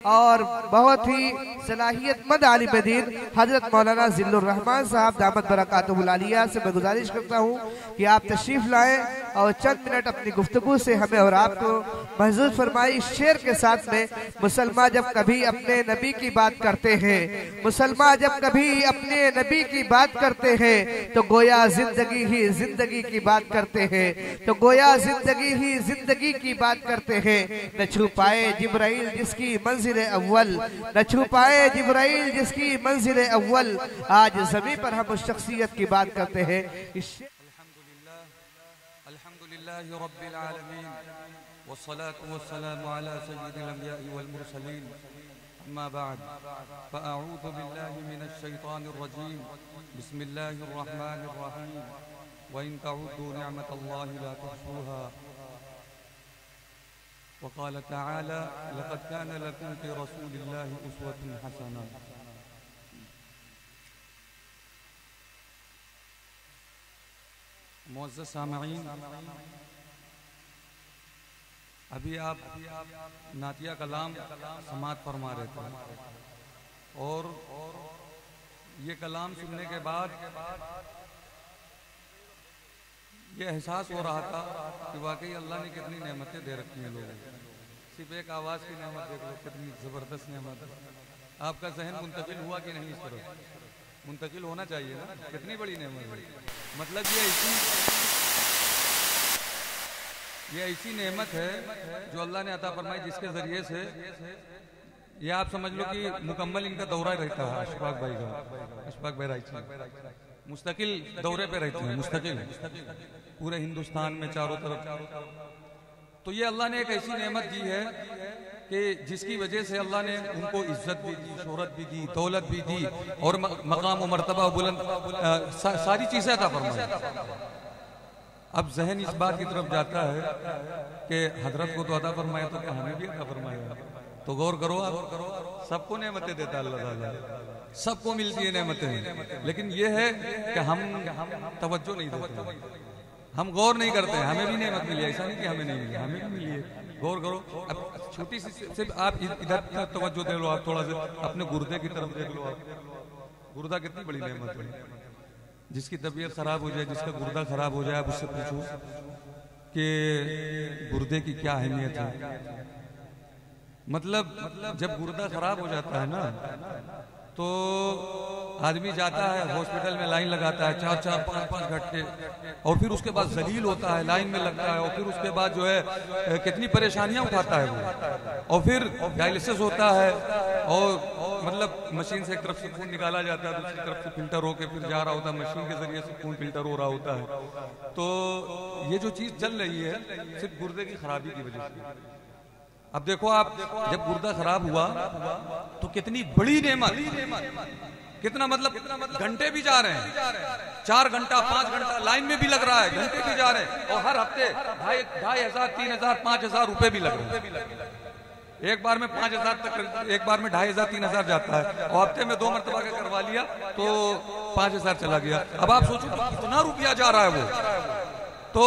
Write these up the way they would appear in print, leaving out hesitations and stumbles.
और बहुत ही सलाहियतमंद आलिम दीन हजरत मौलाना जिल्लुर रहमान साहब दामत बरकातुहुल आलिया से मैं गुजारिश करता हूँ कि आप तशरीफ लाएं और चंद मिनट अपनी गुफ्तगू से हमें और आपको महसूस फरमाई। शेर के साथ में मुसलमान जब कभी अपने नबी की बात करते हैं, मुसलमान जब कभी अपने नबी की बात करते हैं तो गोया जिंदगी ही जिंदगी की बात करते हैं, तो गोया जिंदगी ही जिंदगी की बात करते हैं। न छू पाए जिब्राइल जिसकी मंजिल अव्वल, न छू पाए जिब्राइल जिसकी मंजिल अव्वल। आज ज़मीन पर हम उस शख्सियत की बात करते हैं। अल्हम्दुलिल्लाह रब्बिल आलमीन वस्सलातु वस्सलामु अला सय्यिदिल अंबिया'i वल मुरसलीन अम्मा बअद फअऊज़ु बिल्लाहि मिनश शैतानिर रजीम बिस्मिल्लाहिर रहमानिर रहीम व इन तउद्दू निअमतल्लाहि ला तुहसूहा वक़ाल तआला लक़द कान लकुम फ़ी रसूलिल्लाहि उस्वतुन हसना। मुअज़्ज़ज़ सामईन, अभी आप नातिया कलाम समाअत फरमा रहे थे और ये कलाम सुनने के बाद ये एहसास हो रहा था कि वाकई अल्लाह ने कितनी नेमतें दे रखी हैं लोगों को। सिर्फ एक आवाज़ की नेमत देख लो, कितनी ज़बरदस्त नेमत है। आपका जहन मुंतकिल हुआ कि नहीं? इस तरफ मुंतकिल होना चाहिए ना, कितनी बड़ी नेमत है। मतलब ये ऐसी नेमत है जो अल्लाह ने अता फरमाई, जिसके ज़रिए से ये आप समझ लो कि मुकम्मल इनका दौरा रहता है। अशफाक भाई का, अशफाक भाई राइट मुस्तकिल दौरे पे रहते हैं, मुस्तकिल पूरे हिंदुस्तान में चारों तरफ। तो ये अल्लाह ने एक ऐसी नेमत दी है कि जिसकी वजह से अल्लाह ने उनको इज्जत भी दी, शोहरत भी दी, दौलत भी दी और मकाम और मर्तबा बुलंद सारी चीजें अता फरमाई। अब जहन इस बात की तरफ जाता है कि हजरत को तो अता फरमाया तो क्या हमें भी अता फरमाया? तो गौर करो, आप सबको नेमतें देता अल्लाह ताला, सबको मिलती है नेमतें, लेकिन ये है कि हम तवज्जो नहीं देते, हम गौर नहीं करते हैं। हमें भी नेमत मिली, ऐसा नहीं कि हमें नहीं मिली, हमें भी मिली है। गौर करो, अब छोटी सी सिर्फ आप इधर तवज्जो दे लो, आप थोड़ा सा अपने गुर्दे की तरफ देख लो। आप गुर्दा कितनी बड़ी नेमत है। जिसकी तबीयत खराब हो जाए, जिसका गुर्दा खराब हो जाए, आप उससे पूछो कि गुर्दे की क्या अहमियत है। मतलब जब गुर्दा खराब हो जाता है ना तो आदमी जाता है हॉस्पिटल में, लाइन लगाता है 4-4, 5-5 घंटे, और फिर उसके बाद जलील होता है, लाइन में लगता है, और फिर उसके बाद जो है कितनी परेशानियां उठाता है वो, और फिर डायलिसिस होता है, और मतलब मशीन से एक तरफ से खून निकाला जाता है, दूसरी तरफ से फिल्टर होकर फिर जा रहा होता है, मशीन के जरिए से खून फिल्टर हो रहा होता है। तो ये जो चीज चल रही है सिर्फ गुर्दे की खराबी की वजह से। अब देखो, आप जब गुर्दा खराब हुआ तो कितनी बड़ी नेमत, कितना मतलब घंटे भी जा रहे हैं, 4 घंटा 5 घंटा लाइन में भी लग रहा है, घंटे भी जा रहे हैं, और हर हफ्ते 2,500, 3,000, 5,000 रुपए भी लग रहे हैं। एक बार में 5,000 तक, एक बार में 2,500, 3,000 जाता है, और हफ्ते में 2 मरतबा का करवा लिया तो 5,000 चला गया। अब आप सोचो कितना रुपया जा रहा है वो, तो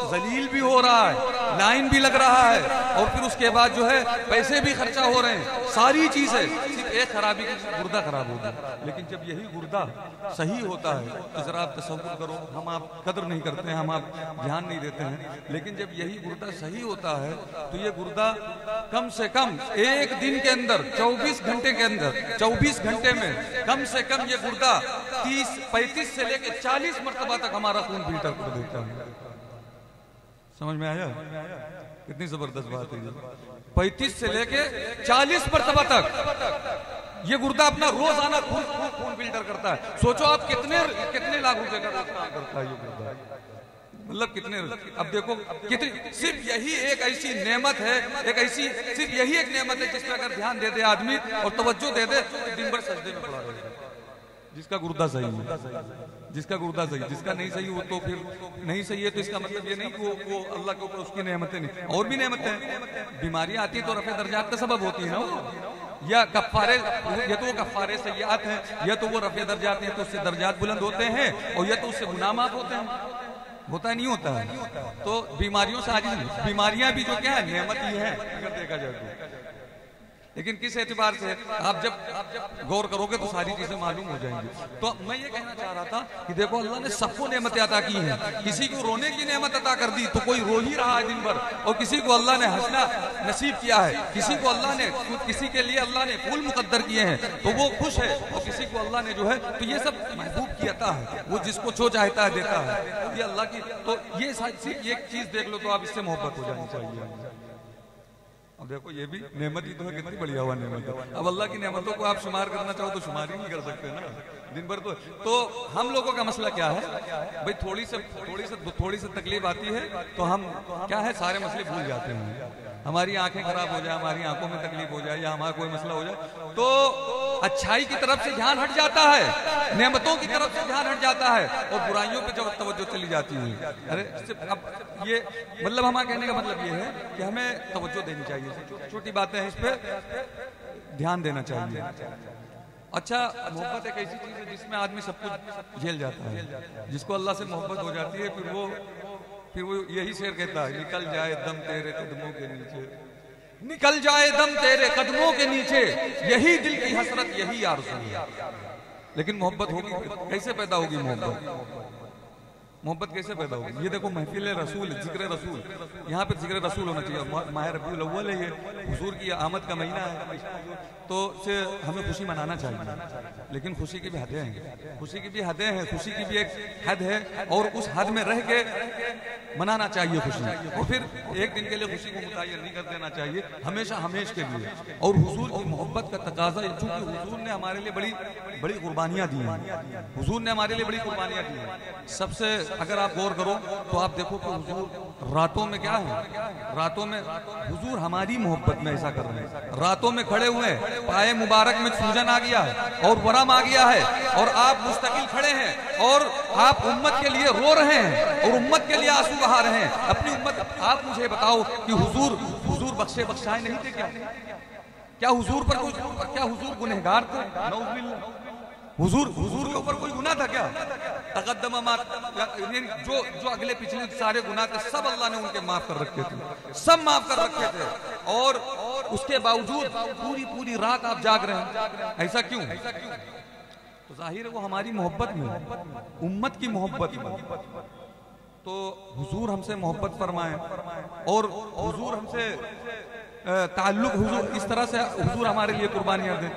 जलील भी हो रहा है, लाइन भी लग रहा है, और फिर उसके बाद जो है पैसे भी खर्चा हो रहे हैं, सारी चीजें। सिर्फ एक खराबी की गुर्दा खराब हो गया, लेकिन जब यही गुर्दा सही होता है तो जरा आप तसव्वुर करो, हम आप कदर नहीं करते हैं, हम आप ध्यान नहीं देते हैं, लेकिन जब यही गुर्दा सही होता है तो ये गुर्दा कम से कम एक दिन के अंदर 24 घंटे के अंदर 24 घंटे में कम से कम ये गुर्दा 35 से लेकर 40 मरतबा तक हमारा खून फिल्टर कर देता है। समझ में आया? कितनी जबरदस्त बात है। 35 से लेके 40 मरतबा तक ये गुर्दा अपना रोजाना खून फिल्टर करता है। सोचो आप कितने लाख रुपए का काम करता है ये गुर्दा, मतलब कितने। अब देखो कितनी, सिर्फ यही एक ऐसी नेमत है, सिर्फ यही एक नेमत है जिस पर अगर ध्यान दे दे आदमी और तवज्जो दे दे तो दिन भर सजदे में पड़ा रहेगा। जिसका गुर्दा सही है, जिसका गुर्दा सही, जिसका नहीं सही वो तो फिर नहीं सही है, तो इसका मतलब ये नहीं कि वो अल्लाह के ऊपर उसकी नेमतें नहीं, और भी नेमतें हैं। बीमारियां आती है तो रफ़े दर्जात का सबब होती है ना वो, या कफ़ारे, ये तो वो कफ़ारे सय्यात हैं, या तो वो रफ़े दर्जात हैं तो उससे दर्जात बुलंद होते हैं, और या तो उससे गुनाह माफ़ होते हैं। होता नहीं होता है। तो बीमारियों से आज बीमारियां भी जो क्या है नेमत ही है अगर देखा जाए तो। लेकिन किस एतबार से आप जब गौर करोगे तो सारी चीजें मालूम हो जाएंगी। तो मैं ये कहना चाह रहा था कि देखो अल्लाह ने सबको नेमतें अता की हैं। किसी को रोने की नेमत अता कर दी तो कोई रो ही रहा है दिन भर, और किसी को अल्लाह ने हंसना नसीब किया है, किसी को अल्लाह ने, किसी के लिए अल्लाह ने फूल मुकद्दर किए हैं तो वो खुश है, और किसी को अल्लाह ने जो है, तो ये सब महबूब की अता है, वो जिसको जो चाहता है देता है, ये अल्लाह की। तो ये एक चीज देख लो तो आप इससे मोहब्बत हो जानी चाहिए। अब देखो ये भी नेमत ही तो है, कितनी बढ़िया हुआ नेमत है। अब अल्लाह की नेमतों को आप शुमार करना चाहो तो शुमार ही नहीं कर सकते ना दिन भर। तो हम लोगों का मसला क्या है भाई, थोड़ी सी तकलीफ आती है तो हम क्या है सारे मसले भूल जाते हैं। हमारी आंखें खराब हो जाए, हमारी आंखों में तकलीफ हो जाए, या हमारा कोई मसला हो जाए तो अच्छाई की तरफ से ध्यान हट जाता है, नेमतों की तरफ से ध्यान हट जाता है, और बुराइयों पे जब तवज्जो चली जाती है। अरे अब ये मतलब हमारा कहने का मतलब ये है कि हमें तवज्जो देनी चाहिए, छोटी बातें हैं इस पे ध्यान देना चाहिए। अच्छा, मोहब्बत एक ऐसी चीज है जिसमें आदमी सब कुछ झेल जाता है। जिसको अल्लाह से मोहब्बत हो जाती है फिर वो यही शेर कहता है, निकल जाए दम तेरे कदमों के नीचे, निकल जाए दम तेरे कदमों के नीचे, यही दिल की हसरत, यही आरज़ू है। लेकिन मोहब्बत होगी कैसे पैदा होगी? मोहब्बत कैसे पैदा होगी? ये देखो महफिल रसूल, जिक्र रसूल, यहाँ पे जिक्र रसूल होना चाहिए। माह रबीउल अव्वल है, ये हुजूर की आमद का महीना है, तो से हमें खुशी मनाना चाहिए। लेकिन खुशी की भी हदें हैं, खुशी की भी हदें हैं, खुशी की भी एक हद है, और उस हद में रह के मनाना चाहिए खुशी। और फिर एक दिन के लिए खुशी को मुतय्यन नहीं कर देना चाहिए, हमेशा हमेशा के लिए। और हुजूर की मोहब्बत का तकाजा है, चूंकि हुजूर ने हमारे लिए बड़ी बड़ी कुर्बानियां दी हैं। हुजूर ने हमारे लिए बड़ी कुर्बानियां दी हैं। सबसे अगर आप गौर करो तो आप देखो कि हुजूर रातों में क्या है, रातों में हुजूर हमारी मोहब्बत में ऐसा कर रहे हैं। रातों में खड़े हुए, पाए मुबारक में सूजन आ गया है और वरम आ गया है, और आप मुस्तकिल खड़े हैं और आप उम्मत के लिए रो रहे हैं और उम्मत के लिए आंसू बहा रहे हैं, अपनी उम्मत। आप मुझे बताओ कि हुजूर बख्शे बख्शाए नहीं थे क्या? क्या हुजूर पर कोई, क्या हुजूर गुनहगार थे? नऊजुबिल्लाह। हुजूर के ऊपर कोई गुनाह था क्या? तकद्दम जो अगले पिछले सारे गुनाह थे सब अल्लाह ने उनके माफ कर रखे थे, सब माफ कर रखे थे, और उसके बावजूद पूरी रात आप जाग रहे हैं। ऐसा क्यों? तो जाहिर है वो हमारी मोहब्बत में, उम्मत की मोहब्बत में। तो हुजूर हमसे मोहब्बत फरमाए, और हुजूर हमसे ताल्लुक, हुजूर इस तरह से हुजूर हमारे लिए कुर्बानियां दें,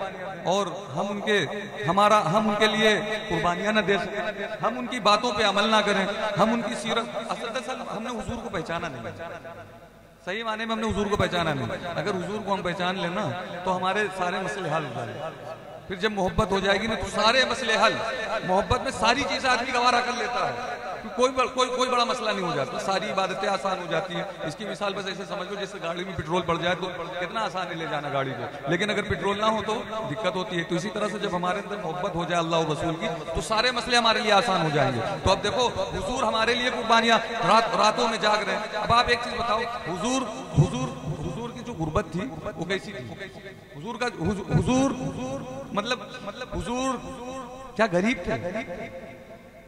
और हम उनके लिए कुर्बानियां न दे सकें, हम उनकी बातों पे अमल ना करें, हम उनकी सीरत, असल हमने हुजूर को पहचाना नहीं, सही माने में हमने हुजूर को पहचाना नहीं। अगर हुजूर को हम पहचान लेना तो हमारे सारे मसले हल हो जाएंगे। फिर जब मोहब्बत हो जाएगी ना तो सारे मसले हल। मोहब्बत में सारी चीजें आदमी गवारा कर लेता है, कोई बड़ा मसला नहीं हो जाता, सारी इबादतें आसान हो जाती हैं। इसकी मिसाल बस ऐसे समझ लो जैसे गाड़ी में पेट्रोल पड़ जाए तो कितना आसान है ले जाना गाड़ी को, लेकिन अगर पेट्रोल ना हो तो दिक्कत होती है। तो इसी तरह से जब हमारे अंदर मोहब्बत हो जाए अल्लाह और रसूल की तो सारे मसले हमारे लिए आसान हो जाएंगे। तो अब देखो हुजूर हमारे लिए कुर्बानियां, रातों में जाग रहे हैं। अब आप एक चीज बताओ, हुजूर की जो गुर्बत थी वो कैसी थी? हुजूर मतलब हुजूर क्या गरीब थे?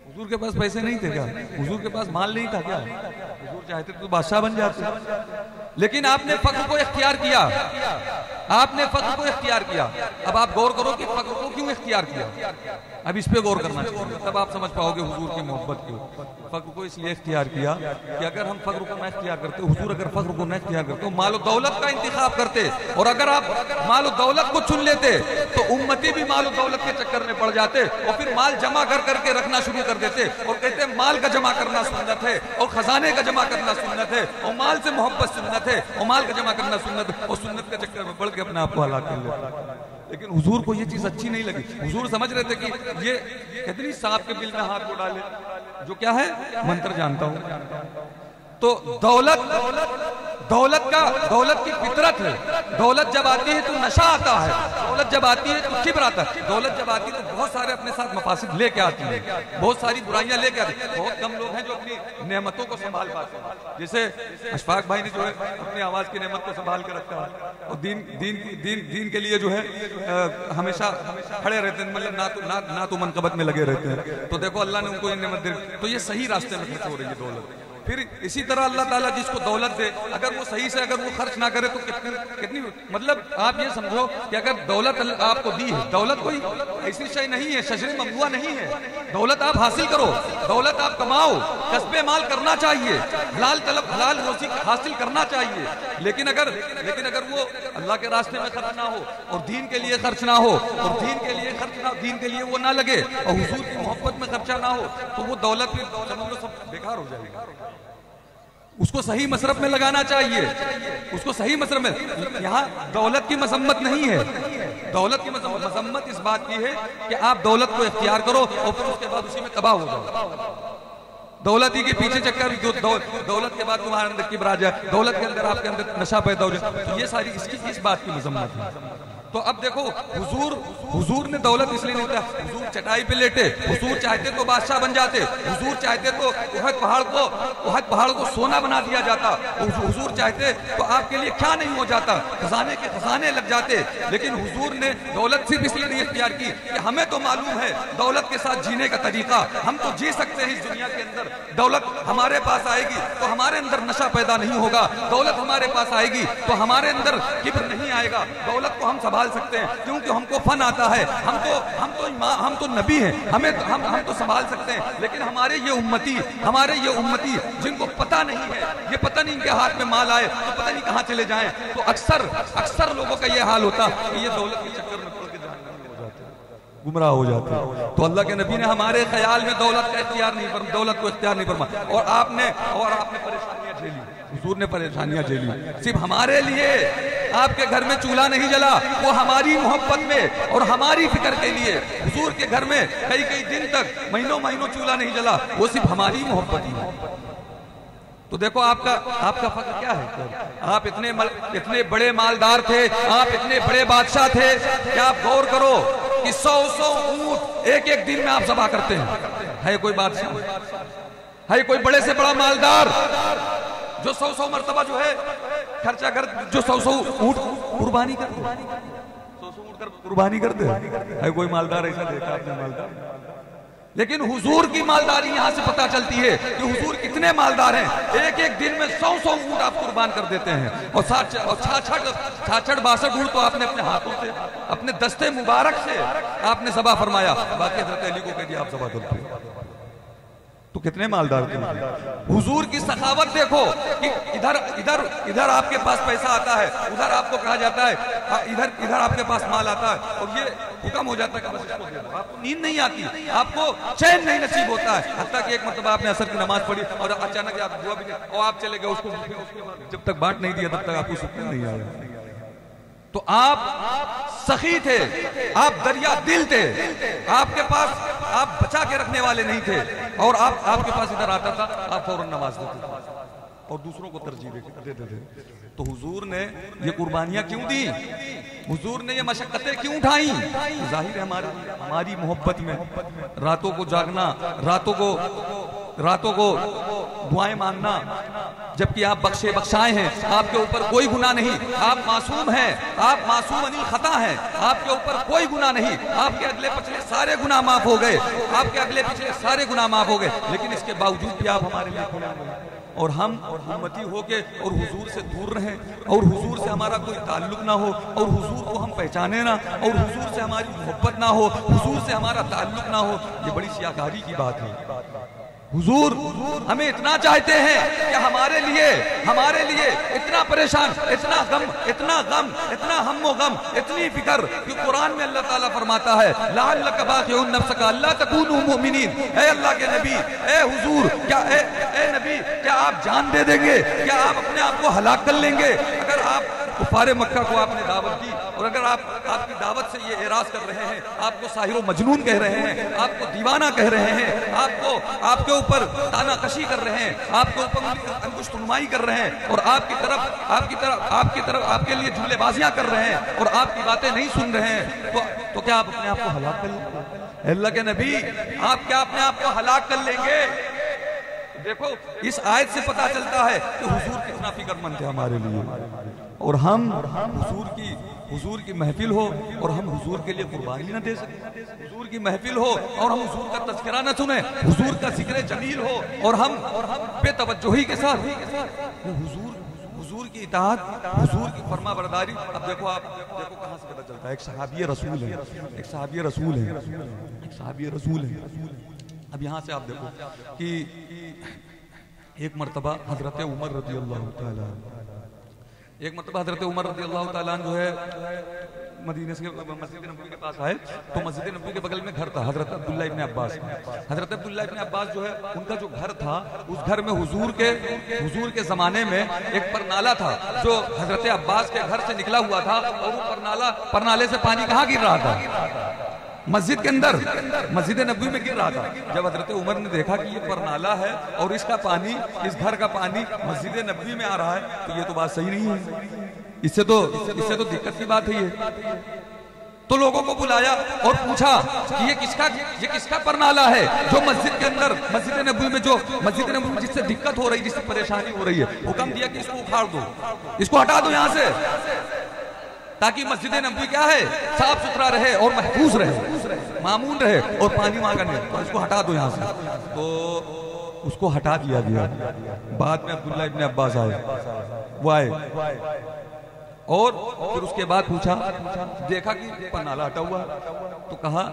हुजूर के पास पैसे नहीं थे क्या? हुजूर के पास माल नहीं था क्या? हुजूर चाहते तो बादशाह बन जाते। लेकिन आपने फक्र को इख्तियार किया, आपने फक्र को इख्तियार किया। अब आप गौर करो कि फक्र को क्यों इख्तियार किया, अब इस पे गौर करना चाहिए, तब आप समझ पाओगे हुजूर की मोहब्बत क्यों। फक्र को इसलिए इख्तियार किया कि अगर हम फक्र को न इख्तियार करते, हुजूर अगर फक्र को न इख्तियार करते, माल दौलत का इंतखाब करते, और अगर आप माल दौलत को चुन लेते तो उम्मती भी माल दौलत के चक्कर में पड़ जाते, और फिर माल जमा करके रखना शुरू कर देते, और कहते माल का जमा करना सुन्नत है, और खजाने का जमा करना सुन्नत है, और माल से मोहब्बत सुन्नत है, और माल का जमा करना सुन्नत है, और सुन्नत के चक्कर में पड़ के अपने आप को हलाक कर लेते। लेकिन हुजूर को ये चीज अच्छी नहीं लगी। हुजूर समझ रहे थे कि ये कितनी सांप के बिल में हाथ को डाले, जो क्या है मंत्र जानता हूं। तो दौलत की फितरत है। दौलत जब आती है तो नशा आता है, दौलत जब आती है तो किब्र आता है, दौलत जब आती है तो बहुत सारे अपने साथ मफासिद लेके आती है, बहुत सारी बुराइयां लेके आती है। बहुत कम लोग हैं जो अपनी नेमतों को संभाल पाते हैं। जैसे अशफाक भाई ने जो है अपनी आवाज की नेमत को संभाल के रखा है, और दीन के लिए जो है हमेशा खड़े रहते हैं, मतलब ना तो मनकबत में लगे रहते हैं। तो देखो अल्लाह ने उनको ये नेमत दी, तो ये सही रास्ते में खर्च हो रही है दौलत। फिर इसी तरह अल्लाह ताला जिसको दौलत दे, अगर वो सही से अगर वो खर्च ना करे तो कितनी मतलब आप ये समझो कि अगर दौलत आपको दी है, दौलत कोई ऐसी शय नहीं है, शजरे ममनुआ नहीं है। दौलत आप हासिल करो, दौलत आप कमाओ, कस्बे माल करना चाहिए, हलाल तलब हलाल रोजी हासिल करना चाहिए। लेकिन अगर वो अल्लाह के रास्ते में खर्च ना हो और दीन के लिए खर्च ना हो और दीन के लिए वो ना लगे और हुजूर की मोहब्बत में खर्चा ना हो तो वो दौलत फिर समझ लो सब बेकार हो जाएगी। उसको सही मसरफ में लगाना चाहिए, उसको सही मसरफ में। यहाँ दौलत की मजम्मत नहीं है, दौलत की मजम्मत इस बात की है कि आप दौलत को इख्तियार करो और फिर उसके बाद उसी में तबाह हो जाओ। दौलत ही के पीछे चक्कर, दौलत के बाद तुम्हारे अंदर किब्र आ जाए, दौलत के अंदर आपके अंदर नशा पैदा हो जाए, तो ये सारी इस बात की मजम्मत है। तो अब देखो हुजूर ने दौलत इसलिए नहीं दिया, हुजूर चटाई पे लेटे, हुजूर चाहते तो बादशाह बन जाते, हुजूर चाहते तो उहद पहाड़ को सोना बना दिया जाता, हुजूर चाहते तो आपके लिए क्या नहीं हो जाता, खजाने के खजाने लग जाते। लेकिन हुजूर ने दौलत सिर्फ इसलिए नहीं इख्तियार की कि हमें तो मालूम है दौलत के साथ जीने का तरीका, हम तो जी सकते हैं इस दुनिया के अंदर, दौलत हमारे पास आएगी तो हमारे अंदर नशा पैदा नहीं होगा, दौलत हमारे पास आएगी तो हमारे अंदर किब्र नहीं आएगा, दौलत को हम संभाल सकते हैं क्योंकि हमको फन आता है, हम तो नबी हैं, हम तो संभाल सकते हैं। लेकिन हमारे ये उम्मती जिनको पता नहीं है, ये पता नहीं इनके हाथ में माल आए तो पता नहीं कहां चले जाएं, तो अक्सर लोगों का ये हाल होता कि ये दौलत के चक्कर में पड़ के गुमराह हो जाते हैं। तो अल्लाह के नबी ने हमारे ख्याल में दौलत को इख्तियार नहीं फरमाया और आपने परेशानियां झेली, हुजूर ने परेशानियां झेली। सिर्फ हमारे लिए आपके घर में चूल्हा नहीं जला, वो हमारी मोहब्बत में और हमारी फिक्र के लिए हुजूर के घर में कई दिन तक महीनों चूल्हा नहीं जला, वो सिर्फ हमारी मोहब्बत में। तो देखो आपका फख्र क्या है, आप इतने बड़े मालदार थे, आप इतने बड़े बादशाह थे, क्या आप गौर करो कि 100 ऊंट एक दिन में आप ज़बह करते हैं। है कोई बादशाह, है कोई बड़े से बड़ा मालदार जो 100 मरतबा जो है खर्चा कर, जो 100 ऊंट कुर्बानी कर दे, 100 ऊंट कर कुर्बानी कर दे? है कोई मालदार ऐसा देखा आपने मालदार? लेकिन हुजूर की मालदारी यहां से पता चलती है कि हुजूर कितने मालदार हैं। एक दिन में 100 ऊंट आप कुर्बान कर देते हैं और 66 ऊंट तो आपने अपने हाथों से, अपने दस्ते मुबारक से आपने ज़बह फरमाया, बाकी हज़रत अली को कह दिया आप ज़बह करते। तो कितने मालदार थे। हुजूर की सखावत देखो कि इधर आपके पास पैसा आता है, उधर आपको कहा जाता है, इधर आपके पास माल आता है और ये हुक्म हो जाता है कि बस इसको दे दो। आपको नींद नहीं आती, आपको चैन नहीं नसीब होता है। हत्ता कि एक मरतबा आपने असर की नमाज पढ़ी और अचानक आप दुआ भी नहीं और आप चले गए, उसको जब तक बांट नहीं दिया तब तक आपको सुकून नहीं आया। तो आप सखी थे, आप दरिया दिल थे, आपके पास आप बचा के रखने वाले नहीं थे और आपके पास इधर आता था आप फौरन नमाज देते थे और दूसरों को तरजीह देते थे। तो हुजूर ने ये कुर्बानियां क्यों दी, हुजूर ने ये मशक्कतें क्यों उठाई? जाहिर है हमारी मोहब्बत में रातों को जागना, रातों को दुआएं मांगना, जबकि आप बख्शाए हैं, आपके ऊपर कोई गुनाह नहीं, आप मासूम हैं, आप मासूम अनिल खता हैं, आपके ऊपर कोई गुनाह नहीं, आपके अगले पिछले सारे गुनाह माफ हो गए, लेकिन इसके बावजूद भी आप हमारे लिए खुले हुए और हम उम्मती होके और हुजूर से दूर रहें और हुजूर से हमारा कोई ताल्लुक ना हो और हुजूर को हम पहचाने ना और हुजूर से हमारी मोहब्बत ना हो, हुजूर से हमारा ताल्लुक ना हो, ये बड़ी सियाकारी की बात है। हुजूर हमें इतना चाहते हैं कि हमारे लिए इतना परेशान, इतना गम, इतना हम्मो गम, इतनी फिक्र कि कुरान में अल्लाह ताला फरमाता है लअल्लक बाक़िउन नफ्सक अल्ला तकूनू मुमिनीन। ऐ अल्लाह के नबी, ऐ हुजूर, क्या ऐ नबी, क्या आप जान दे देंगे, क्या आप अपने आप को हलाक कर लेंगे अगर आप कुफारे मक्का को आपने दावत दी और अगर आपकी दावत से ये एराज कर रहे हैं, आपको साहिरो मजनून कह रहे हैं, आपको दीवाना कह रहे हैं, आपके ऊपर तानाकशी कर रहे हैं, आपके ऊपर अंगुष्ठनुमाई कर रहे हैं और आपकी तरफ आपके लिए जुमलेबाजियां कर रहे हैं और आपकी बातें नहीं सुन रहे हैं, तो क्या आप अपने आप को हलाक कर लेंगे? अल्लाह के नबी, आप क्या अपने आप को हलाक कर लेंगे? देखो इस आयत से पता चलता है कि हुजूर कितना फिक्रमंद थे हमारे लिए और हम हुजूर की हुजूर की महफिल हो और हम हुजूर के लिए कुर्बानी ना दे सके, हुजूर की महफिल हो और हम हुजूर का तज़किरा ना सुने, हुजूर का जिक्र जमील हो और हम बेतवज्जोही के साथ हुजूर की इताअत, हुजूर की फरमा बरदारी। अब देखो, आप देखो कहाँ से पता चलता है। एक सहाबी रसूल है, एक सहाबी रसूल है, एक सहाबी रसूल है। अब यहाँ से आप देखो कि एक मरतबा हजरत उमर रज़ी अल्लाह तआला, एक मरतबा हजरत उमर रज़ी अल्लाह तआला जो है मदीने से मस्जिद नबवी के पास आए, तो मस्जिद नबवी के बगल में घर था हजरत अब्दुल्ला इब्न अब्बास। हजरत अब्दुल्ला इब्न अब्बास जो है उनका जो घर था, उस घर में हुजूर के जमाने में एक परनाला था जो हजरत अब्बास के घर से निकला हुआ था, और वो परनाले से पानी कहाँ गिर रहा था? मस्जिद के अंदर, मस्जिद नबवी में गिर रहा था। जब हजरत उमर ने देखा कि ये परनाला है और इसका पानी, इस घर का पानी मस्जिद नबवी में आ रहा है, तो ये तो बात सही नहीं है, इससे तो दिक्कत की बात है ये। तो लोगों को बुलाया और पूछा कि ये किसका परनाला है जो मस्जिद के अंदर, मस्जिद नबवी में, जो मस्जिद नबवी में जिससे दिक्कत हो रही, जिससे परेशानी हो रही है। हुक्म दिया कि इसको उखाड़ दो, इसको हटा दो यहाँ से, ताकि मस्जिद नबवी क्या है, साफ सुथरा रहे और महफूज रहे, मामून रहे, और पानी मांगा नहीं, तो इसको हटा दो यहाँ से। तो उसको हटा दिया गया। बाद में अब्दुल्ला इब्न अब्बास आए, वो आए और फिर उसके बाद पूछा, देखा कि परनाला हटा हुआ, तो कहा,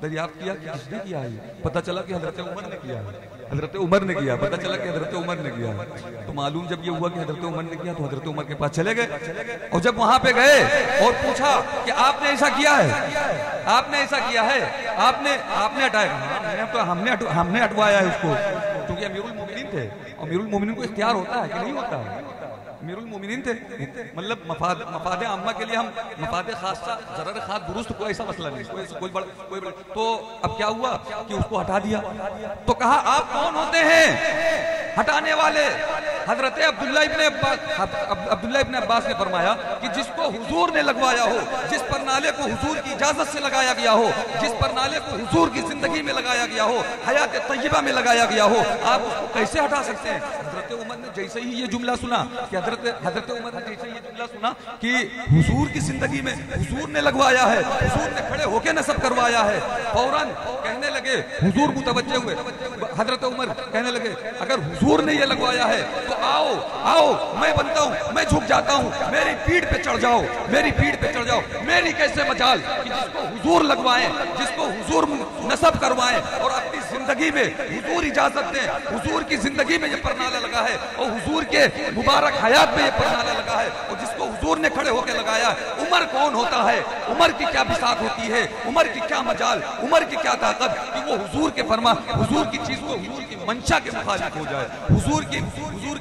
दरियाफ्त किया कि किसने किया है? पता चला कि हजरत उमर ने किया है, हजरत उमर ने किया, पता चला कि हजरत उमर ने किया है। तो मालूम जब ये हुआ कि हजरत उमर ने किया, तो हजरत उमर के पास चले गए, और जब वहां पे गए और पूछा कि आपने ऐसा किया है, आपने ऐसा किया है, आपने हटाया? तो हमने हटवाया है उसको, क्योंकि अमीरुल मोमिनीन थे, अमीरुल मोमिनीन को इख्तियार होता है कि नहीं होता है? अमीरुल मोमिनीन थे, मतलब मफादे आम्मा के लिए हम मफादे खासा ज़रर खास दुरुस्त, कोई ऐसा मसला नहीं, कोई बड़ा। तो अब क्या हुआ कि उसको हटा दिया। तो कहा, आप कौन होते हैं हटाने वाले? हजरत अब्दुल्ला इब्न अब्बास ने फरमाया कि जिसको हुजूर ने लगवाया हो, जिस परनाले को हुजूर की इजाजत से लगाया गया हो, जिस परनाले को हुजूर की जिंदगी में लगाया गया हो, हयात तय्यबा में लगाया गया हो, आप उसको कैसे हटा सकते हैं? हजरत उमर ने जैसे ही ये जुमला सुना कि हजरत उमर ने जैसे ये जुमला सुना कि हुजूर की जिंदगी में हुजूर ने लगवाया है, हुजूर ने खड़े होके नसब करवाया है, फौरन कहने लगे, हुजूर मुतवज्जे हुए, हजरत उमर कहने लगे, अगर हुजूर ने ये लगवाया है तो आओ मैं बनता हूं, मैं झुक जाता हूं, मेरी पीठ पे चढ़ जाओ, मेरी पीठ पे चढ़ जाओ। मेरी कैसे मजाल कि जिसको हुजूर लगवाएं, जिसको हुजूर नसब करवाएं, और अपनी जिंदगी में हुजूर इजाजत दें, हुजूर की जिंदगी में ये परनाला लगा है, और हुजूर के मुबारक हयात में ये परनाला लगा है, और जिसको हुजूर ने खड़े होकर लगाया है। उमर कौन होता है? उमर की क्या बिसात होती है? उमर की क्या मजाल, उमर की क्या ताकत कि वो हुजूर के फरमा, हुजूर की चीज को हुजूर की मंशा के मुखालिफ हो जाए, हुजूर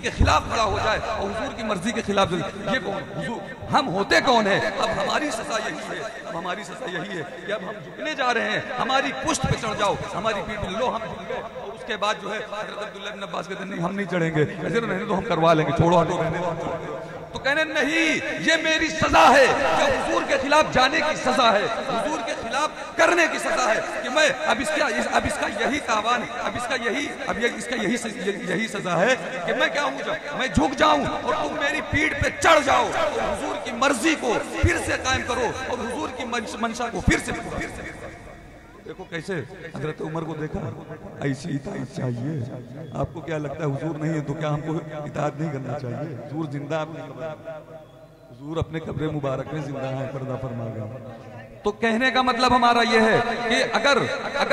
के खिलाफ खड़ा हो जाए, और हुजूर की मर्जी के खिलाफ। ये कौन हुजूर? हम होते कौन है? अब हमारी सजा यही है, अब हमारी सजा यही है कि अब हम झुकने जा रहे हैं, हमारी पुष्ट पे चढ़ जाओ, हमारी पीठ पे लो, हम झुक लो। और उसके बाद जो है हजरत अब्दुल्ला इब्न अब्बास कहते नहीं, हम नहीं चढ़ेंगे, ऐसे रहने तो हम करवा लेंगे, छोड़ो हटो, रहने दो। तो कहने नहीं, ये मेरी सजा है, जो हुजूर के खिलाफ जाने की सजा है, हुजूर के खिलाफ करने की सजा है कि मैं अब इसका यही तावान, अब इसका यही सजा है कि मैं क्या हूं, मैं झुक जाऊं और तुम मेरी पीठ पे चढ़ जाओ, और हुजूर की मर्जी को फिर से कायम करो, और हुजूर की मंशा को फिर से। देखो कैसे हजरत उमर को देखा, ऐसी इताअत चाहिए। आपको क्या लगता है हुजूर नहीं है तो क्या हमको इताअत नहीं करना चाहिए? हुजूर जिंदा, हुजूर अपने कब्र मुबारक में जिंदा है, पर्दा फरमा गए। तो कहने का मतलब हमारा यह है कि अगर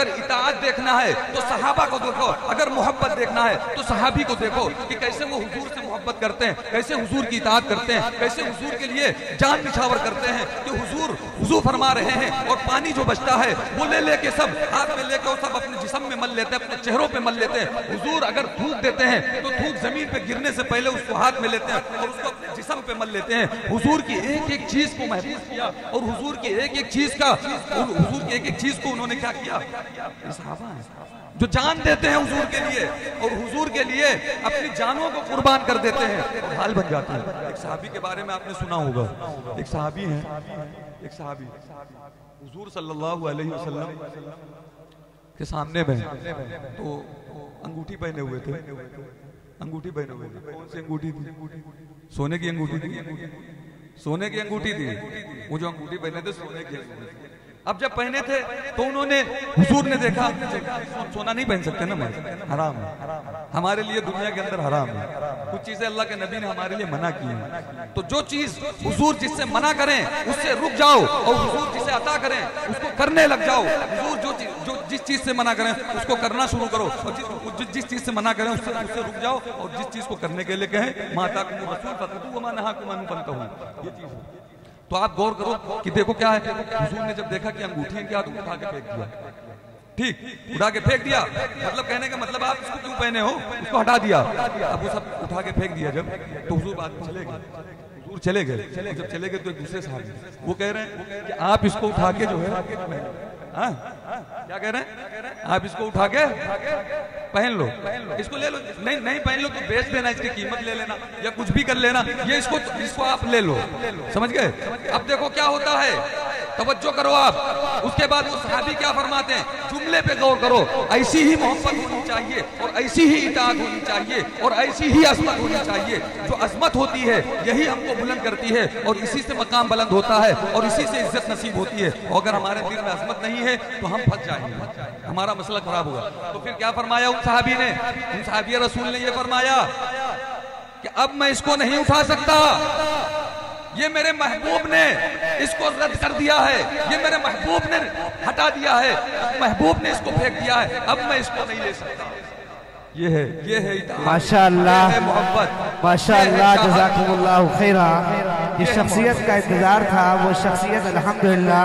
इताअत देखना है तो सहाबा को देखो, अगर मोहब्बत देखना है तो सहाबी को देखो कि कैसे वो हुजूर से मोहब्बत करते हैं, कैसे हुजूर की इताअत करते हैं, कैसे हुजूर के लिए जान निछावर करते हैं कि हुजूर फरमा रहे हैं, और पानी जो बचता है वो ले के सब हाथ में लेकर सब अपने जिस्म में मल लेते हैं, अपने चेहरों पे मल लेते हैं। हुजूर अगर थूक देते हैं तो थूक जमीन पे गिरने से पहले उसको हाथ में लेते हैं और उसको अपने जिस्म पे मल लेते हैं। हुजूर की एक एक चीज को महफूज किया, और हुजूर की एक एक चीज को उन्होंने क्या किया? सहाबा जो जान देते हैं हुजूर के लिए, और हुजूर के लिए अपनी जानों को कुर्बान कर देते हैं, और हाल बन जाते हैं। एक सहाबी के बारे में आपने सुना होगा, एक सहाबी हुजूर सल्लल्लाहु अलैहि वसल्लम के सामने में तो अंगूठी पहने हुए थे, कौन सी अंगूठी थी? सोने की अंगूठी थी। सोने की अंगूठी थी, वो जो अंगूठी पहने थे सोने की अंगूठी। अब जब पहने थे तो उन्होंने, हुजूर ने देखा सोना नहीं पहन सकते ना, मैं हराम है हमारे लिए, दुनिया के अंदर हराम है। कुछ चीजें अल्लाह के नबी ने हमारे लिए मना की हैं, तो जो चीज हुजूर जिससे मना करें उससे रुक जाओ, और हुजूर जिसे अता करें उसको करने लग जाओ। हुजूर जो जिस चीज से मना करें उसको करना शुरू करो, और जिस चीज से मना करें उससे रुक जाओ, और जिस चीज को करने के लिए कहें माता को रसूल फतू व मा नहाकुम अन्हु फंतहू, ये चीज है। तो आप गौर करो कि देखो क्या है, हुजूर ने जब देखा कि अंगूठी क्या, तो उठा के फेंक दिया। ठीक, उठा के फेंक दिया, मतलब कहने का मतलब आप इसको क्यों पहने हो, उसको हटा दिया। अब वो सब उठा के फेंक दिया जब, तो हुजूर बाद में चले गए, हुजूर चले गए। जब चले गए तो एक दूसरे साहब वो कह रहे हैं कि आप इसको उठा के जो है, हाँ क्या कह रहे हैं, आप इसको उठा के पहन लो, इसको ले लो, नहीं पहन लो तो बेच देना, इसकी कीमत ले लेना या कुछ भी कर लेना, ये इसको आप ले लो, समझ गए। अब देखो क्या होता है, तवज्जो करो आप। उसके बाद वो सहाबी क्या फरमाते हैं, जुमले पे गौर करो, ऐसी ही मोहब्बत होनी चाहिए और ऐसी ही इताअत होनी चाहिए और ऐसी ही अज़मत होनी चाहिए। जो अज़मत होती है यही हमको बुलंद करती है और इसी से मकाम बुलंद होता है और इसी से इज्जत नसीब होती है। और अगर हमारे दिल में अज़मत नहीं है तो हम फंस जाएंगे, हमारा मसला खराब होगा। तो फिर क्या फरमाया उन सहाबी ने, उन सहाबी रसूल ने ये फरमाया कि अब मैं इसको नहीं उठा सकता, ये मेरे महबूब ने इसको रद्द कर दिया है, ये मेरे महबूब ने हटा दिया है, महबूब ने इसको फेंक दिया है, अब मैं इसको नहीं ले सकता। ये है माशाअल्लाह, मोहब्बत, माशाअल्लाह, जज़ाकुमुल्लाहु खैरा। जिस शख्सियत का इंतजार था वो शख्सियत अल्हम्दुलिल्लाह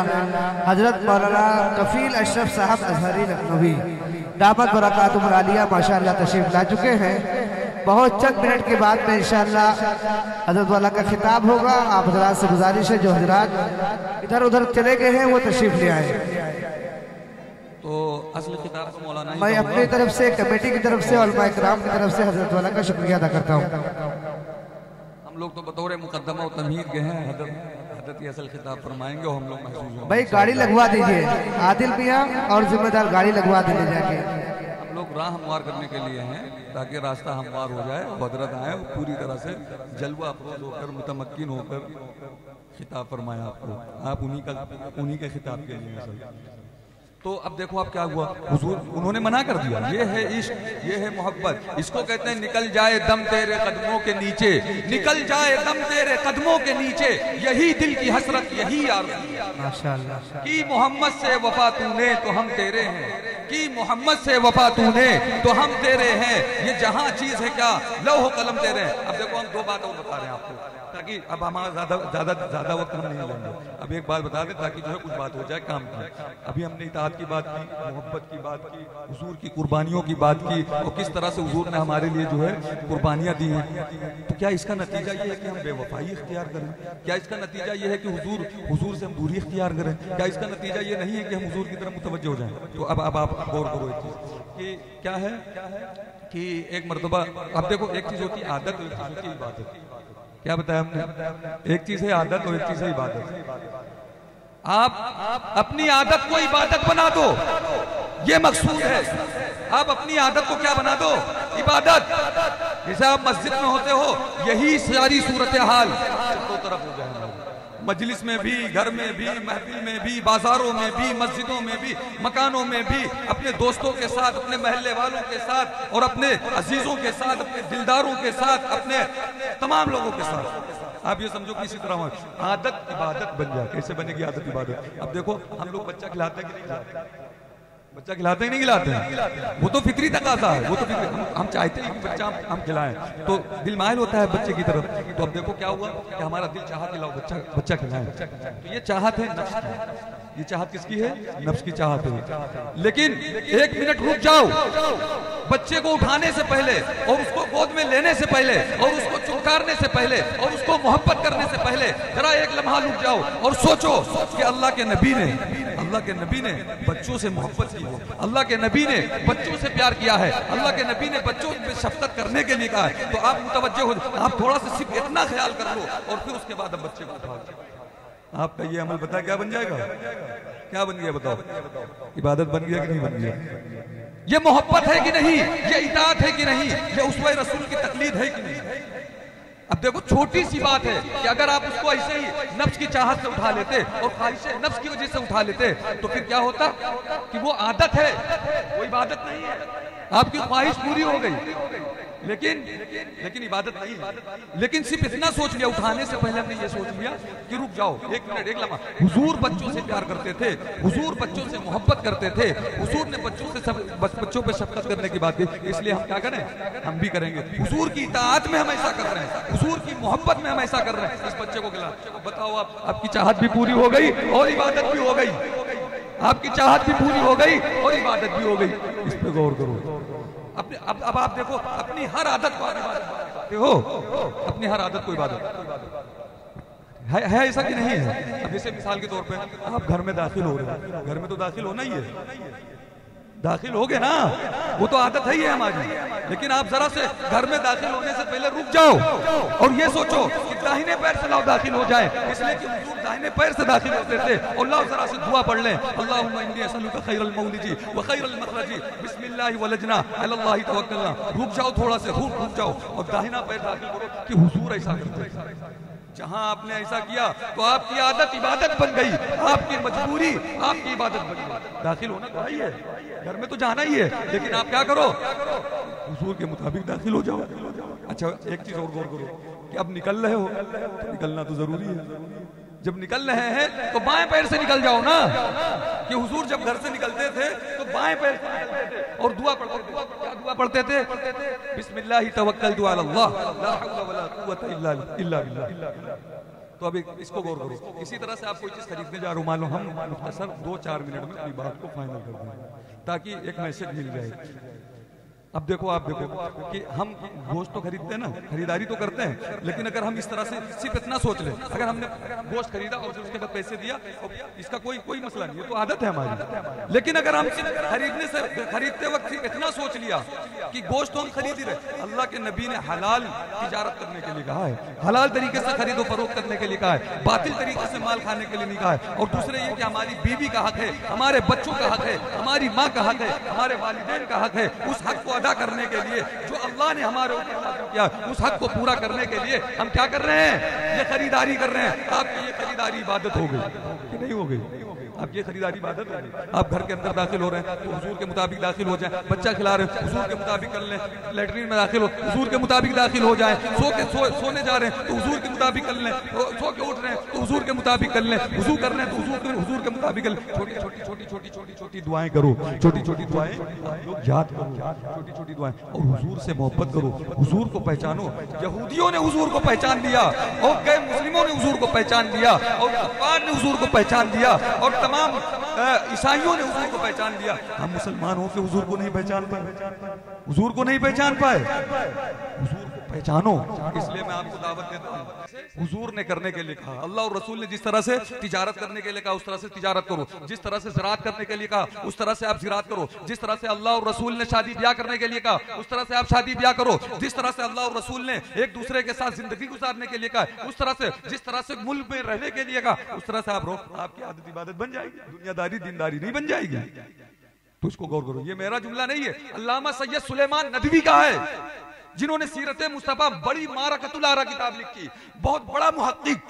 हजरत मौलाना कफील अशरफ साहब अजहरी लखनवी दामत बरकातुहुल आलिया माशाअल्लाह तशरीफ ला चुके हैं। बहुत चंद मिनट के बाद में इंशाअल्लाह हजरत वाला का खिताब होगा। आप हजरात से गुजारिश है जो हजरात इधर उधर चले गए हैं वो तशरीफ ले आए। तो असल खिताब तो मौलाना, मैं अपनी तरफ से, कमेटी की तरफ से और उलमा इकराम की तरफ से हजरत वाला का शुक्रिया अदा करता हूँ। हम लोग तो बतौर मुकद्दमा और तमहीद गए हैं, हजरत ये असल खिताब फरमाएंगे और हम लोग महसूस होंगे। भाई गाड़ी लगवा दीजिए, आदिल मियाँ और जिम्मेदार गाड़ी लगवा दीजिए जाके। हम लोग राह हमवार करने के लिए हैं ताकि रास्ता हमवार हो जाए, हजरत आए पूरी तरह से जलवा अफरोज होकर मुतमक्किन होकर खिताब फरमाए आपको, आप उन्हीं के खिताब के लिए असल। तो अब देखो अब क्या हुआ, हुजूर उन्होंने मना कर दिया। ये है इश्क, ये है मोहब्बत, इसको कहते हैं निकल जाए दम तेरे कदमों के नीचे, निकल जाए दम तेरे कदमों के नीचे, यही दिल की हसरत, यही आरज़ू। माशाअल्लाह कि मोहम्मद से वफा तूने तो हम तेरे हैं, कि मोहम्मद से वफा तूने तो हम तेरे हैं, ये जहां चीज है क्या लौह कलम तेरे हैं। अब देखो हम दो बात और बता रहे हैं आपको, ताकि अब हमारा ज्यादा वक्त हम नहीं लेंगे। अब एक बात बता दें ताकि जो है कुछ बात हो जाए काम की। अभी हमने इताअत की बात की, मोहब्बत की बात की, हुजूर की कुर्बानियों की बात की और किस तरह से हुजूर ने हमारे लिए जो है कुर्बानियां दी हैं। तो क्या इसका नतीजा ये है कि हम बेवफाई इख्तियार करें? क्या इसका नतीजा ये है कि हुजूर से हम दूरी इख्तियार करें? क्या इसका नतीजा ये नहीं है कि हम हुजूर की तरफ मुतवज्जो हो जाएं? तो अब आप गौर करो एक चीज कि क्या है कि एक मर्तबा अब देखो, एक चीज होती है आदत और एक चीज होती है इबादत। क्या बताया हमने, एक चीज है आदत और एक चीज है इबादत। आप अपनी आदत को इबादत बना दो, ये मकसूद है। आप अपनी आदत को क्या बना दो, इबादत। जैसे आप मस्जिद में होते हो, यही सारी सूरत हाल चारों तरफ हो जाए, मजलिस में भी, घर में भी, महफिल में भी, बाजारों में भी, मस्जिदों में भी, मकानों में भी, अपने दोस्तों के साथ, अपने महल्ले वालों के साथ और अपने अजीजों के साथ, अपने दिलदारों के साथ, अपने तमाम लोगों के साथ। आप ये समझो कि इसी तरह आदत इबादत बन जाए। कैसे बनेगी आदत इबादत? अब देखो हम लोग बच्चा खिलाते हैं कि नहीं खिलाते? बच्चा खिलाते ही नहीं खिलाते हैं, वो तो फिक्री तकाज़ा है, वो तो हम चाहते हैं कि बच्चा हम खिलाएं, तो दिल माइल होता है बच्चे की तरफ। तो अब देखो क्या हुआ कि हमारा दिल चाहत खिलाओ, बच्चा खिलाएं, तो ये चाहत है नफ्स की। ये चाहत किसकी है? नफ्स की चाहत है। लेकिन एक मिनट रुक जाओ, बच्चे को उठाने से पहले और उसको गोद में लेने से पहले और उसको चुमकारने से पहले और उसको मोहब्बत करने से पहले जरा एक लम्हा रुक जाओ और सोचो कि अल्लाह के नबी ने बच्चों से मोहब्बत की है, अल्लाह के नबी ने बच्चों से प्यार किया है, अल्लाह के नबी ने बच्चों पे शफकत करने के लिए कहा है। तो आप मुतवज्जो हो, आप थोड़ा सा सिर्फ इतना ख्याल कर लो और फिर उसके बाद अब बच्चे को उठा लो। आपका ये अमल बता क्या बन जाएगा? क्या बन गया बताओ? इबादत बन गया कि नहीं बन गया? ये मोहब्बत है कि नहीं? ये इताअत है कि नहीं? ये उस्वे रसूल की तकलीद है कि नहीं? अब देखो छोटी सी बात है कि अगर आप उसको ऐसे ही नफ्स की चाहत से उठा लेते और ख्वाहिश नफ्स की वजह से उठा लेते तो फिर क्या होता कि वो आदत है, वो इबादत नहीं है। आपकी ख्वाहिश पूरी हो गई लेकिन इबादत नहीं है। लेकिन सिर्फ इतना सोच लिया, उठाने से पहले हमने ये सोच लिया कि रुक जाओ, एक मिनट, एक लम्हा। हुजूर बच्चों से प्यार करते थे, हुजूर बच्चों से मोहब्बत करते थे, हुजूर ने बच्चों पे शफकत करने की बात की, इसलिए हम क्या करें, हम भी करेंगे। हुजूर की इताअत में हम ऐसा कर रहे हैं, हुजूर की मोहब्बत में हम ऐसा कर रहे हैं। इस बच्चे को खिला, बताओ आपकी चाहत भी पूरी हो गई और इबादत भी हो गई, आपकी चाहत भी पूरी हो गई और इबादत भी हो गई। इस पे गौर करो। अब आप देखो, अपनी हर आदत को इबादत हो, अपनी हर आदत को इबादत है ऐसा कि नहीं है? अब जैसे मिसाल के तौर पे आप घर में दाखिल हो रहे हो, घर में तो दाखिल होना ही है, दाखिल हो गए ना, वो तो आदत है ही है हमारी। लेकिन आप जरा से घर में दाखिल होने से पहले रुक जाओ और ये सोचो कि दाहिने पैर से लाओ दाखिल हो जाए, इसलिए कि हुजूर दाहिने पैर से दाखिल होते थे। और लाओ जरा से दुआ पढ़ लें, अल्लाहुम्मा इन्नी असअलुका खैरल मौलिजी व खैरल मखरजी बिस्मिल्लाहि वलजना अलल्लाहि तवक्कलना। रुक जाओ, थोड़ा से रुक जाओ और दाहिना पैर दाखिल करो कि हुजूर ऐसा करते थे। जहां आपने ऐसा किया तो आपकी आदत इबादत बन गई, आपकी मजबूरी आपकी इबादत बन गई। दाखिल होना तो है, घर में तो जाना ही है, लेकिन आप क्या करो, हुजूर के मुताबिक दाखिल हो जाओ। अच्छा, एक चीज और गौर करो कि अब निकल रहे हो तो निकलना तो जरूरी है। जब निकल रहे हैं तो बाएं पैर से निकल जाओ ना, कि हुजूर जब घर से निकलते थे तो बाएं पैर से निकलते थे और दुआ पढ़ते थे। क्या दुआ पढ़ते थे? बिस्मिल्लाहि तवक्कलतु अलल्लाह ला हौला वला कुव्वता इल्ला बिल्लाह। तो अब इसको गौर करो। इसी तरह से आप कोई चीज खरीदने जा रहे हो, मान लो हम मुख्तसर 2-4 मिनट में अपनी बात को फाइनल कर दें ताकि एक मैसेज मिल जाए। अब देखो, आप देखो कि हम गोश्त तो खरीदते हैं ना, खरीदारी तो करते हैं, लेकिन अगर हम इस तरह से सिर्फ इतना सोच लें, अगर हमने गोश्त खरीदा और उसके बाद पैसे दिया, इसका कोई मसला नहीं है, तो आदत है हमारी। लेकिन अगर हम खरीदते वक्त सिर्फ इतना सोच लिया कि गोश्त तो हम खरीद ही रहे, अल्लाह के नबी ने हलाल तिजारत करने के लिए कहा है, हलाल तरीके से खरीदो फरोख्त करने के लिए कहा है, बातिल तरीके से माल खाने के लिए नहीं कहा है। और दूसरे ये कि हमारी बीवी का हक है, हमारे बच्चों का हक है, हमारी माँ का हक है, हमारे वालिदैन का हक है। उस हक को करने के लिए जो अल्लाह ने हमारे ऊपर लाज़िम किया, उस हक को पूरा करने के लिए हम क्या कर रहे हैं, ये खरीदारी कर रहे हैं। आपकी ये खरीदारी इबादत हो गई कि नहीं हो गई? आप ये खरीदारी इबादत हो गई। आप घर के अंदर दाखिल हो रहे हैं तो हुजूर के मुताबिक दाखिल हो जाए, बच्चा खिला रहे हैं हुजूर के मुताबिक कर लें, लैट्रिन में दाखिल हो हुजूर के मुताबिक दाखिल हो जाए, सोने जा रहे हैं तो हुजूर के मुताबिक कर लें, सो के उठ रहे हैं तो हुजूर के मुताबिक कर लें, वुजू कर रहे हैं तो हुजूर के मुताबिक कर लें। छोटी दुआएं करो, छोटी दुआएं लोग याद करो, छोटी दुआएं, और हुजूर से मोहब्बत करो, हुजूर को पहचानो। यहूदियों ने हुजूर को पहचान लिया और गैर मुस्लिमों ने हुजूर को पहचान लिया और कुफार ने हुजूर को पहचान लिया और तमाम ईसाइयों ने हुजूर को पहचान लिया। हम मुसलमान होकर हुजूर को नहीं पहचान पाए, हुजूर को नहीं पहचान पाए। हुजूर को पहचानो, इसलिए मैं आपको दावत देता हूँ। हुजूर ने करने के लिए कहा, अल्लाह और रसूल ने जिस तरह से तिजारत करने के लिए कहा उस तरह से तिजारत करो, जिस तरह से ज़राअत करने के लिए कहा उस तरह से आप ज़राअत करो, जिस तरह से अल्लाह और रसूल ने शादी ब्याह करने के लिए कहा उस तरह से आप शादी ब्याह करो, जिस तरह से अल्लाह और रसूल ने एक दूसरे के साथ जिंदगी गुजारने के लिए कहा उस तरह से, जिस तरह से मुल्क में रहने के लिए कहा उस तरह से आप रहो। आपकी आदत इबादत बन जाएगी, दुनियादारी दीनदारी नहीं बन जाएगी। तो इसको गौर करो, ये मेरा जुमला नहीं है, अल्लामा सैयद सुलेमान नदवी का है, जिन्होंने सीरत मुस्तफा बड़ी मारकतुल आरा किताब लिखी, बहुत बड़ा मुहक्किक,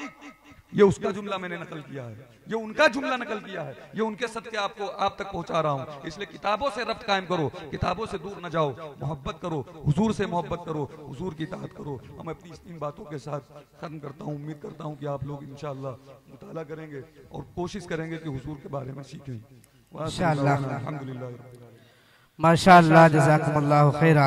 ये उसका जुमला मैंने नकल किया है, ये उनका जुमला नकल किया है, ये उनके सदके आपको आप तक पहुंचा रहा हूं। इसलिए किताबों से रब्त कायम करो, किताबों से दूर न जाओ, मोहब्बत करो, हुजूर से मोहब्बत करो, हुजूर की इताअत करो। हम अपनी इन बातों के साथ खत्म करता हूं। उम्मीद करता हूं कि आप लोग इंशाअल्लाह मुताला करेंगे और कोशिश करेंगे कि हुजूर के बारे में सीखें। इंशाअल्लाह, अल्हम्दुलिल्लाह, माशाअल्लाह, जज़ाकुमुल्लाहु खैरा।